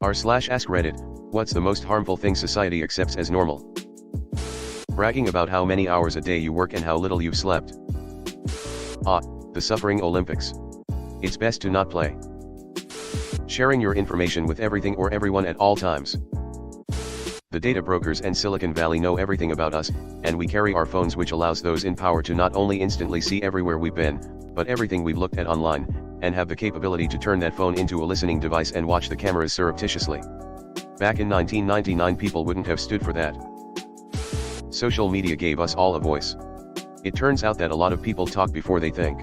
r/AskReddit, what's the most harmful thing society accepts as normal? Bragging about how many hours a day you work and how little you've slept. The suffering Olympics. It's best to not play. Sharing your information with everything or everyone at all times. The data brokers and Silicon Valley know everything about us, and we carry our phones, which allows those in power to not only instantly see everywhere we've been, but everything we've looked at online, and have the capability to turn that phone into a listening device and watch the cameras surreptitiously. Back in 1999, people wouldn't have stood for that. Social media gave us all a voice. It turns out that a lot of people talk before they think.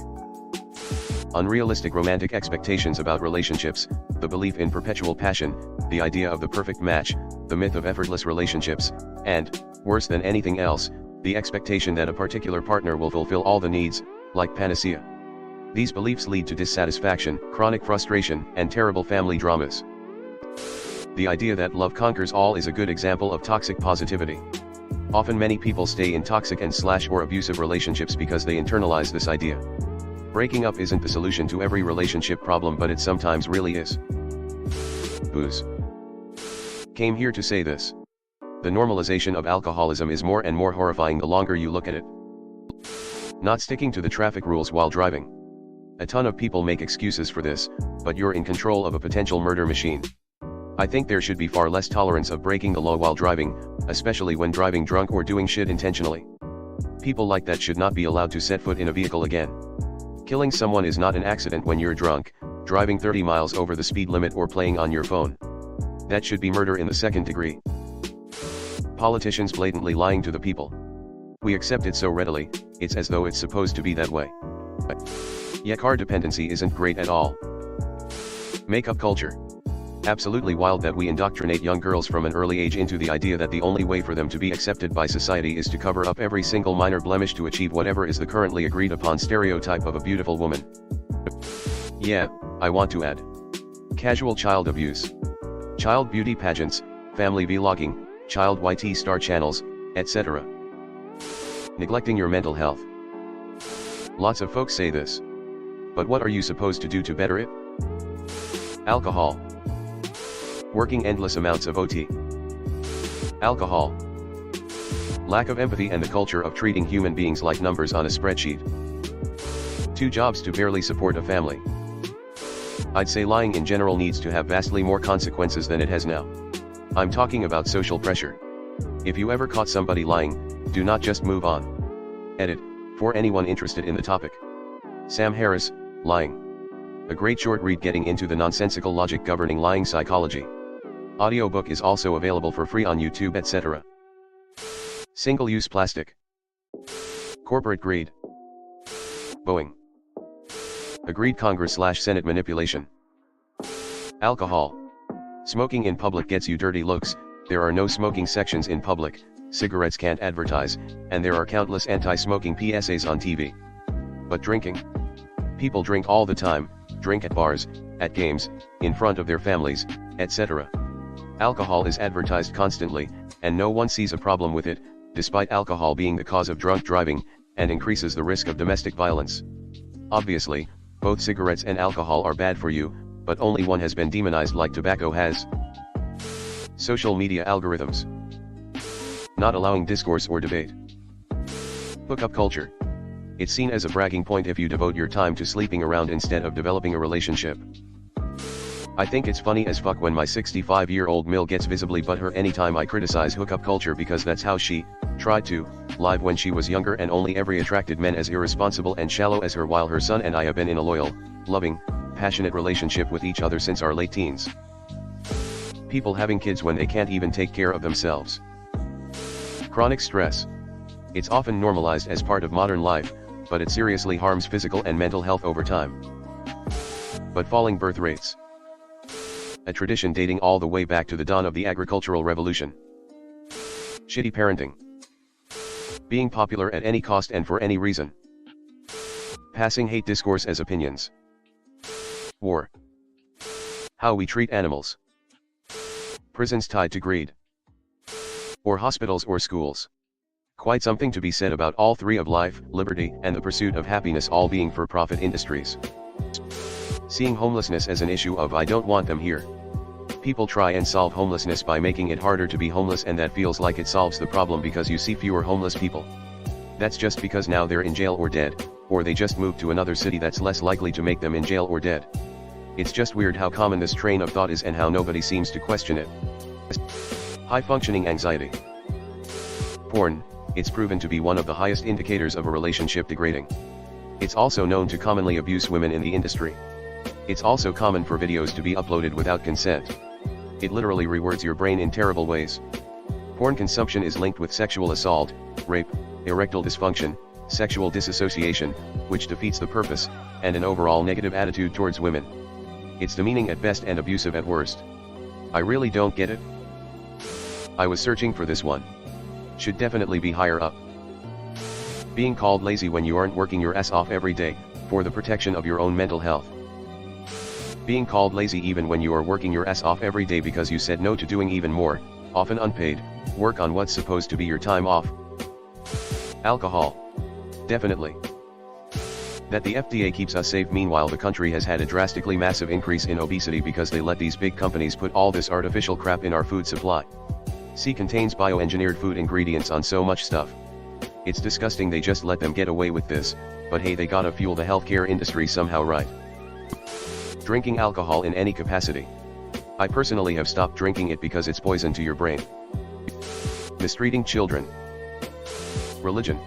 Unrealistic romantic expectations about relationships, the belief in perpetual passion, the idea of the perfect match, the myth of effortless relationships, and, worse than anything else, the expectation that a particular partner will fulfill all the needs, like panacea. These beliefs lead to dissatisfaction, chronic frustration, and terrible family dramas. The idea that love conquers all is a good example of toxic positivity. Often many people stay in toxic and/or abusive relationships because they internalize this idea. Breaking up isn't the solution to every relationship problem, but it sometimes really is. Booze. Came here to say this. The normalization of alcoholism is more and more horrifying the longer you look at it. Not sticking to the traffic rules while driving. A ton of people make excuses for this, but you're in control of a potential murder machine. I think there should be far less tolerance of breaking the law while driving, especially when driving drunk or doing shit intentionally. People like that should not be allowed to set foot in a vehicle again. Killing someone is not an accident when you're drunk, driving 30 miles over the speed limit, or playing on your phone. That should be murder in the second degree. Politicians blatantly lying to the people. We accept it so readily, it's as though it's supposed to be that way. Yet car dependency isn't great at all. Makeup culture. Absolutely wild that we indoctrinate young girls from an early age into the idea that the only way for them to be accepted by society is to cover up every single minor blemish to achieve whatever is the currently agreed upon stereotype of a beautiful woman. Yeah, I want to add. Casual child abuse. Child beauty pageants, family vlogging, child YT star channels, etc. Neglecting your mental health. Lots of folks say this. But what are you supposed to do to better it? Alcohol. Working endless amounts of OT. Alcohol. Lack of empathy and the culture of treating human beings like numbers on a spreadsheet. 2 jobs to barely support a family. I'd say lying in general needs to have vastly more consequences than it has now. I'm talking about social pressure. If you ever caught somebody lying, do not just move on. Edit, for anyone interested in the topic. Sam Harris, Lying. A great short read getting into the nonsensical logic governing lying psychology. Audiobook is also available for free on YouTube, etc. Single-use plastic. Corporate greed. Boeing. Agreed Congress/Senate manipulation. Alcohol. Smoking in public gets you dirty looks, there are no smoking sections in public, cigarettes can't advertise, and there are countless anti-smoking PSAs on TV. But drinking. People drink all the time, drink at bars, at games, in front of their families, etc. Alcohol is advertised constantly, and no one sees a problem with it, despite alcohol being the cause of drunk driving, and increases the risk of domestic violence. Obviously, both cigarettes and alcohol are bad for you, but only one has been demonized like tobacco has. Social media algorithms. Not allowing discourse or debate. Hookup culture. It's seen as a bragging point if you devote your time to sleeping around instead of developing a relationship. I think it's funny as fuck when my 65-year-old Mill gets visibly butthurt anytime I criticize hookup culture, because that's how she tried to live when she was younger, and only every attracted men as irresponsible and shallow as her, while her son and I have been in a loyal, loving, passionate relationship with each other since our late teens. People having kids when they can't even take care of themselves. Chronic stress. It's often normalized as part of modern life, but it seriously harms physical and mental health over time. But falling birth rates. A tradition dating all the way back to the dawn of the agricultural revolution. Shitty parenting. Being popular at any cost and for any reason. Passing hate discourse as opinions. War. How we treat animals. Prisons tied to greed. Or hospitals or schools. Quite something to be said about all three of life, liberty, and the pursuit of happiness all being for-profit industries. Seeing homelessness as an issue of "I don't want them here." People try and solve homelessness by making it harder to be homeless, and that feels like it solves the problem because you see fewer homeless people. That's just because now they're in jail or dead, or they just moved to another city that's less likely to make them in jail or dead. It's just weird how common this train of thought is and how nobody seems to question it. High-functioning anxiety. Porn, it's proven to be one of the highest indicators of a relationship degrading. It's also known to commonly abuse women in the industry. It's also common for videos to be uploaded without consent. It literally rewords your brain in terrible ways. Porn consumption is linked with sexual assault, rape, erectile dysfunction, sexual disassociation, which defeats the purpose, and an overall negative attitude towards women. It's demeaning at best and abusive at worst. I really don't get it. I was searching for this one. Should definitely be higher up. Being called lazy when you aren't working your ass off every day, for the protection of your own mental health. Being called lazy even when you are working your ass off every day because you said no to doing even more, often unpaid, work on what's supposed to be your time off. Alcohol. Definitely. That the FDA keeps us safe meanwhile the country has had a drastically massive increase in obesity because they let these big companies put all this artificial crap in our food supply. See, contains bioengineered food ingredients on so much stuff. It's disgusting they just let them get away with this, but hey, they gotta fuel the healthcare industry somehow, right? Drinking alcohol in any capacity. I personally have stopped drinking it because it's poison to your brain. Mistreating children. Religion.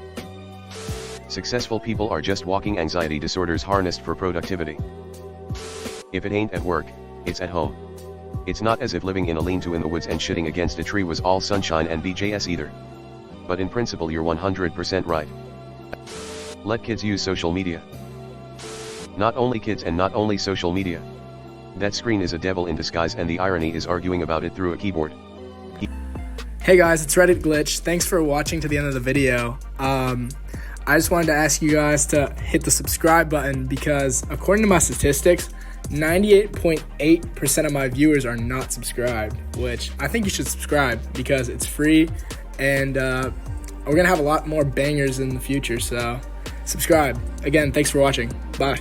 Successful people are just walking anxiety disorders harnessed for productivity. If it ain't at work, it's at home. It's not as if living in a lean-to in the woods and shitting against a tree was all sunshine and BJS either. But in principle you're 100% right. Let kids use social media. Not only kids and not only social media. That screen is a devil in disguise and the irony is arguing about it through a keyboard. Hey guys, it's Reddit Glitch. Thanks for watching to the end of the video. I just wanted to ask you guys to hit the subscribe button because according to my statistics, 98.8% of my viewers are not subscribed, which I think you should subscribe because it's free and we're going to have a lot more bangers in the future, so subscribe. Again, thanks for watching. Bye.